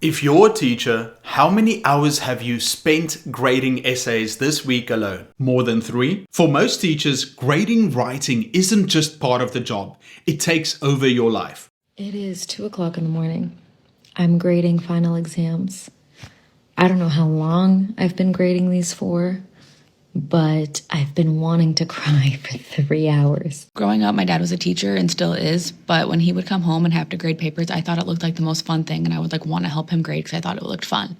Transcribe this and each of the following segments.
If you're a teacher, how many hours have you spent grading essays this week alone? More than 3? For most teachers, grading writing isn't just part of the job. It takes over your life. It is 2 o'clock in the morning. I'm grading final exams. I don't know how long I've been grading these for, but I've been wanting to cry for 3 hours. Growing up, my dad was a teacher and still is, but when he would come home and have to grade papers, I thought it looked like the most fun thing, and I would want to help him grade because I thought it looked fun.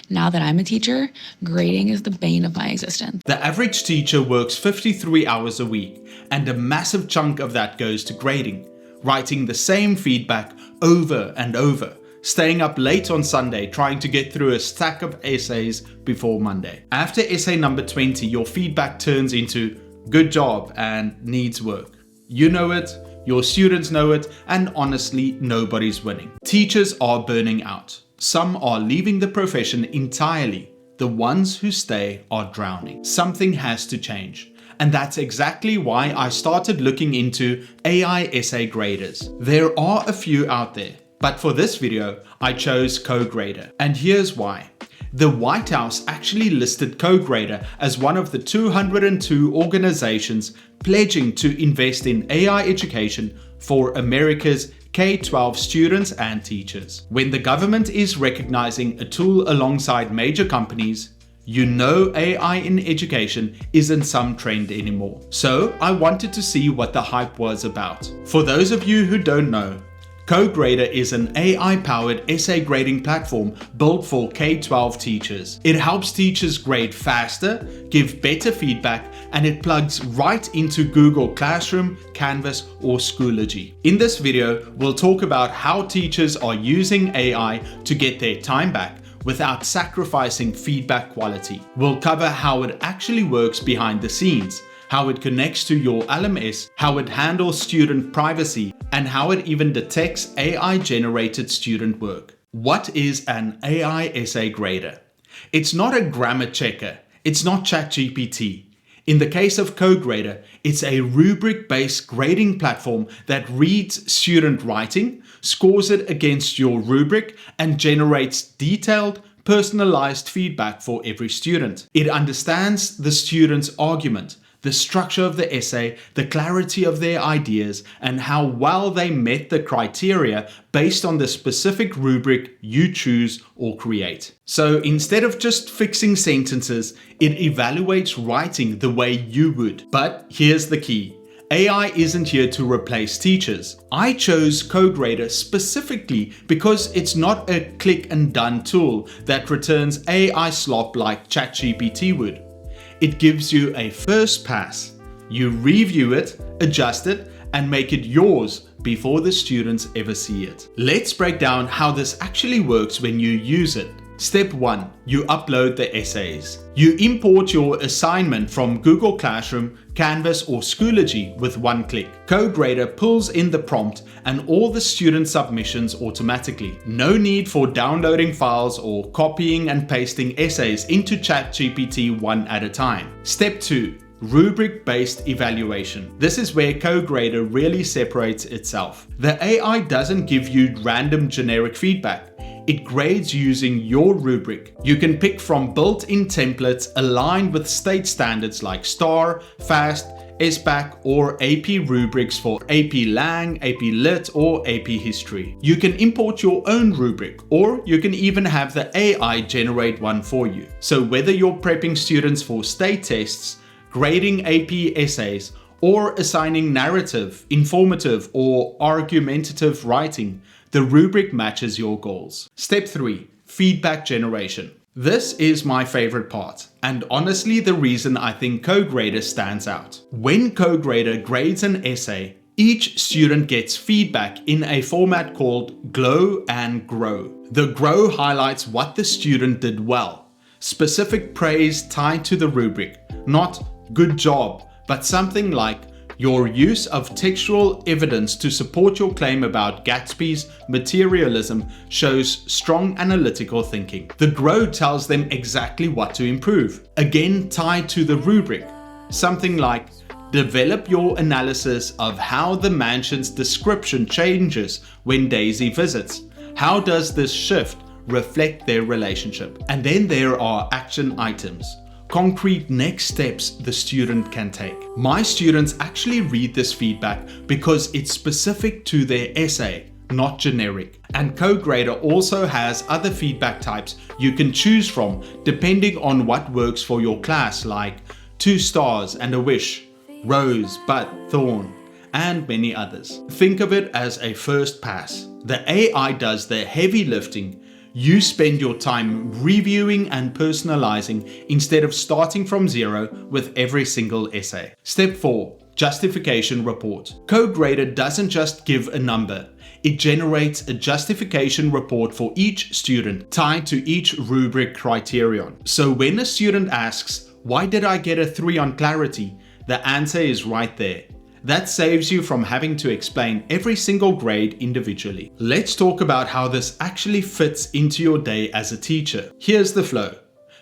Now that I'm a teacher, grading is the bane of my existence. The average teacher works 53 hours a week, and a massive chunk of that goes to grading, writing the same feedback over and over, staying up late on Sunday trying to get through a stack of essays before Monday. After essay number 20, your feedback turns into good job and needs work. You know it, your students know it, and honestly, nobody's winning. Teachers are burning out. Some are leaving the profession entirely. The ones who stay are drowning. Something has to change. And that's exactly why I started looking into AI essay graders. There are a few out there, but for this video, I chose CoGrader. And here's why. The White House actually listed CoGrader as one of the 202 organizations pledging to invest in AI education for America's K-12 students and teachers. When the government is recognizing a tool alongside major companies, you know AI in education isn't some trend anymore. So I wanted to see what the hype was about. For those of you who don't know, CoGrader is an AI-powered essay grading platform built for K-12 teachers. It helps teachers grade faster, give better feedback, and it plugs right into Google Classroom, Canvas, or Schoology. In this video, we'll talk about how teachers are using AI to get their time back without sacrificing feedback quality. We'll cover how it actually works behind the scenes, how it connects to your LMS, how it handles student privacy, and how it even detects AI-generated student work. What is an AI essay grader? It's not a grammar checker. It's not ChatGPT. In the case of CoGrader, it's a rubric-based grading platform that reads student writing, scores it against your rubric, and generates detailed, personalized feedback for every student. It understands the student's argument, the structure of the essay, the clarity of their ideas, and how well they met the criteria based on the specific rubric you choose or create. So instead of just fixing sentences, it evaluates writing the way you would. But here's the key. AI isn't here to replace teachers. I chose CoGrader specifically because it's not a click and done tool that returns AI slop like ChatGPT would. It gives you a first pass. You review it, adjust it, and make it yours before the students ever see it. Let's break down how this actually works when you use it. Step 1. You upload the essays. You import your assignment from Google Classroom, Canvas, or Schoology with one click. CoGrader pulls in the prompt and all the student submissions automatically. No need for downloading files or copying and pasting essays into ChatGPT one at a time. Step 2. Rubric-based evaluation. This is where CoGrader really separates itself. The AI doesn't give you random generic feedback. It grades using your rubric. You can pick from built-in templates aligned with state standards like STAR, FAST, SBAC, or AP rubrics for AP Lang, AP Lit, or AP History. You can import your own rubric, or you can even have the AI generate one for you. So whether you're prepping students for state tests, grading AP essays, or assigning narrative, informative, or argumentative writing, the rubric matches your goals. Step 3. Feedback generation. This is my favorite part, and honestly the reason I think CoGrader stands out. When CoGrader grades an essay, each student gets feedback in a format called Glow and Grow. The Grow highlights what the student did well. Specific praise tied to the rubric, not good job, but something like your use of textual evidence to support your claim about Gatsby's materialism shows strong analytical thinking. The Grow tells them exactly what to improve, again tied to the rubric. Something like, develop your analysis of how the mansion's description changes when Daisy visits. How does this shift reflect their relationship. And then there are action items, concrete next steps the student can take. My students actually read this feedback because it's specific to their essay, not generic. And CoGrader also has other feedback types you can choose from depending on what works for your class, like 2 stars and a wish, rose, but, thorn, and many others. Think of it as a first pass. The AI does the heavy lifting. You spend your time reviewing and personalizing instead of starting from zero with every single essay. Step 4. Justification report. CoGrader doesn't just give a number. It generates a justification report for each student tied to each rubric criterion. So when a student asks, "Why did I get a 3 on clarity?" the answer is right there. That saves you from having to explain every single grade individually. Let's talk about how this actually fits into your day as a teacher. Here's the flow.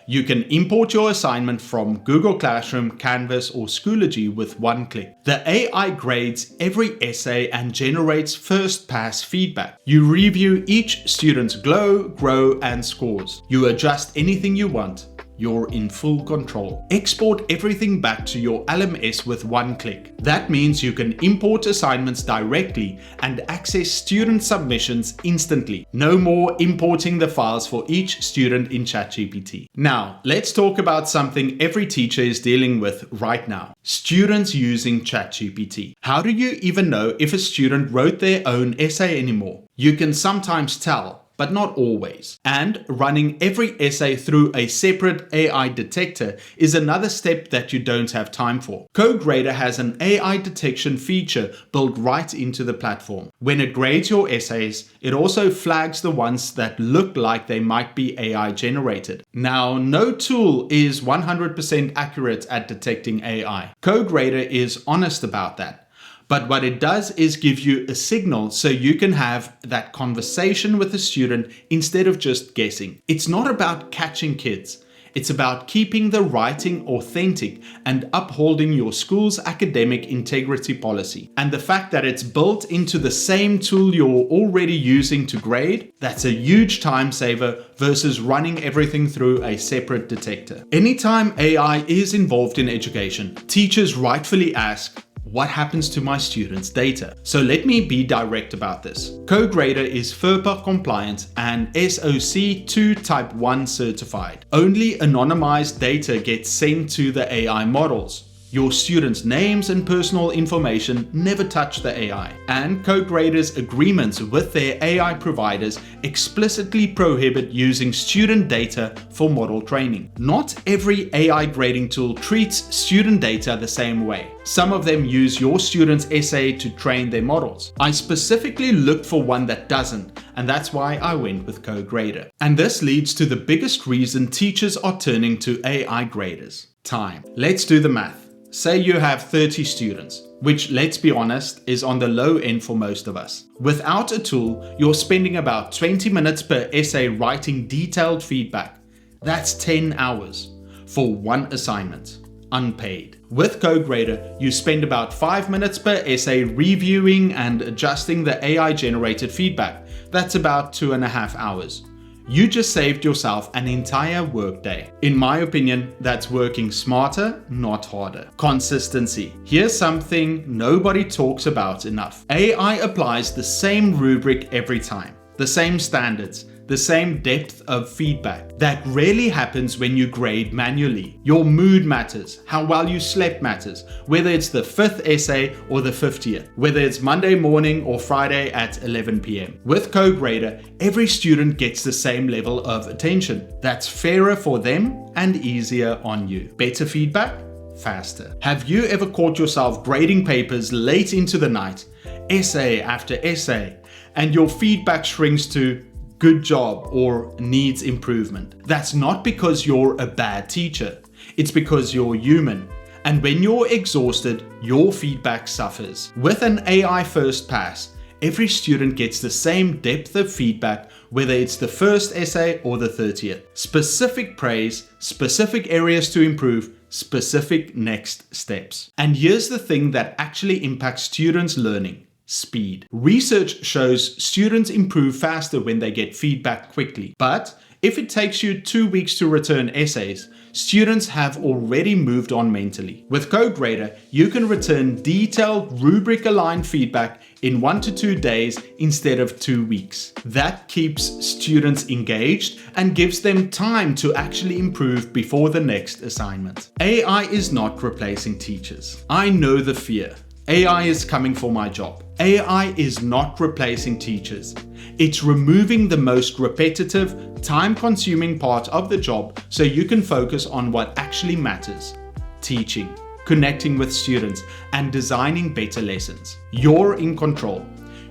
You can import your assignment from Google Classroom, Canvas, or Schoology with one click. The AI grades every essay and generates first pass feedback. You review each student's glow, grow, and scores. You adjust anything you want. You're in full control. Export everything back to your LMS with one click. That means you can import assignments directly and access student submissions instantly. No more importing the files for each student in ChatGPT. Now, let's talk about something every teacher is dealing with right now. Students using ChatGPT. How do you even know if a student wrote their own essay anymore? You can sometimes tell, but not always. And running every essay through a separate AI detector is another step that you don't have time for. CoGrader has an AI detection feature built right into the platform. When it grades your essays, it also flags the ones that look like they might be AI generated. Now, no tool is 100% accurate at detecting AI. CoGrader is honest about that. But what it does is give you a signal so you can have that conversation with the student instead of just guessing. It's not about catching kids. It's about keeping the writing authentic and upholding your school's academic integrity policy. And the fact that it's built into the same tool you're already using to grade, that's a huge time saver versus running everything through a separate detector. Anytime AI is involved in education, teachers rightfully ask, what happens to my students' data? So let me be direct about this. CoGrader is FERPA compliant and SOC 2 Type 1 certified. Only anonymized data gets sent to the AI models. Your students' names and personal information never touch the AI. And CoGrader's agreements with their AI providers explicitly prohibit using student data for model training. Not every AI grading tool treats student data the same way. Some of them use your student's essay to train their models. I specifically looked for one that doesn't, and that's why I went with CoGrader. And this leads to the biggest reason teachers are turning to AI graders: time. Let's do the math. Say you have 30 students, which, let's be honest, is on the low end for most of us. Without a tool, you're spending about 20 minutes per essay writing detailed feedback. That's 10 hours for one assignment, unpaid. With CoGrader, you spend about 5 minutes per essay reviewing and adjusting the AI-generated feedback. That's about 2.5 hours. You just saved yourself an entire workday. In my opinion, that's working smarter, not harder. Consistency. Here's something nobody talks about enough. AI applies the same rubric every time, the same standards, the same depth of feedback. That rarely happens when you grade manually. Your mood matters, how well you slept matters, whether it's the 5th essay or the 50th, whether it's Monday morning or Friday at 11 p.m. With CoGrader, every student gets the same level of attention. That's fairer for them and easier on you. Better feedback, faster. Have you ever caught yourself grading papers late into the night, essay after essay, and your feedback shrinks to good job or needs improvement? That's not because you're a bad teacher. It's because you're human. And when you're exhausted, your feedback suffers. With an AI first pass, every student gets the same depth of feedback, whether it's the first essay or the 30th. Specific praise, specific areas to improve, specific next steps. And here's the thing that actually impacts students' learning: speed. Research shows students improve faster when they get feedback quickly. But if it takes you 2 weeks to return essays, students have already moved on mentally. With CoGrader, you can return detailed rubric-aligned feedback in 1 to 2 days instead of 2 weeks. That keeps students engaged and gives them time to actually improve before the next assignment. AI is not replacing teachers. I know the fear. AI is coming for my job. AI is not replacing teachers. It's removing the most repetitive, time-consuming part of the job so you can focus on what actually matters: teaching, connecting with students, and designing better lessons. You're in control.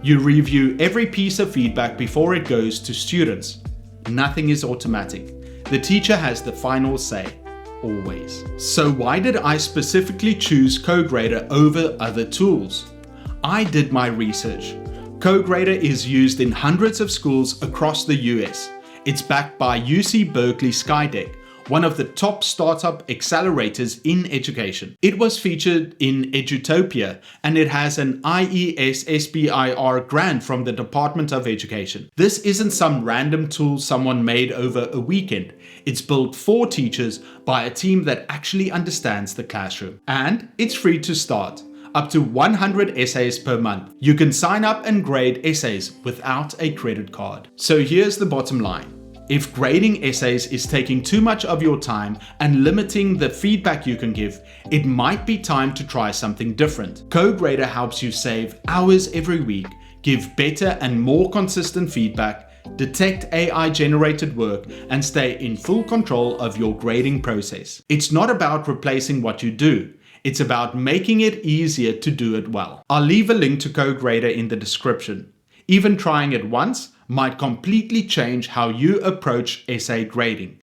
You review every piece of feedback before it goes to students. Nothing is automatic. The teacher has the final say. Always. So why did I specifically choose CoGrader over other tools? I did my research. CoGrader is used in hundreds of schools across the US. It's backed by UC Berkeley Skydeck, one of the top startup accelerators in education. It was featured in Edutopia, and it has an IES SBIR grant from the Department of Education. This isn't some random tool someone made over a weekend. It's built for teachers by a team that actually understands the classroom. And it's free to start. Up to 100 essays per month. You can sign up and grade essays without a credit card. So here's the bottom line. If grading essays is taking too much of your time and limiting the feedback you can give, it might be time to try something different. CoGrader helps you save hours every week, give better and more consistent feedback, detect AI-generated work, and stay in full control of your grading process. It's not about replacing what you do. It's about making it easier to do it well. I'll leave a link to CoGrader in the description. Even trying it once might completely change how you approach essay grading.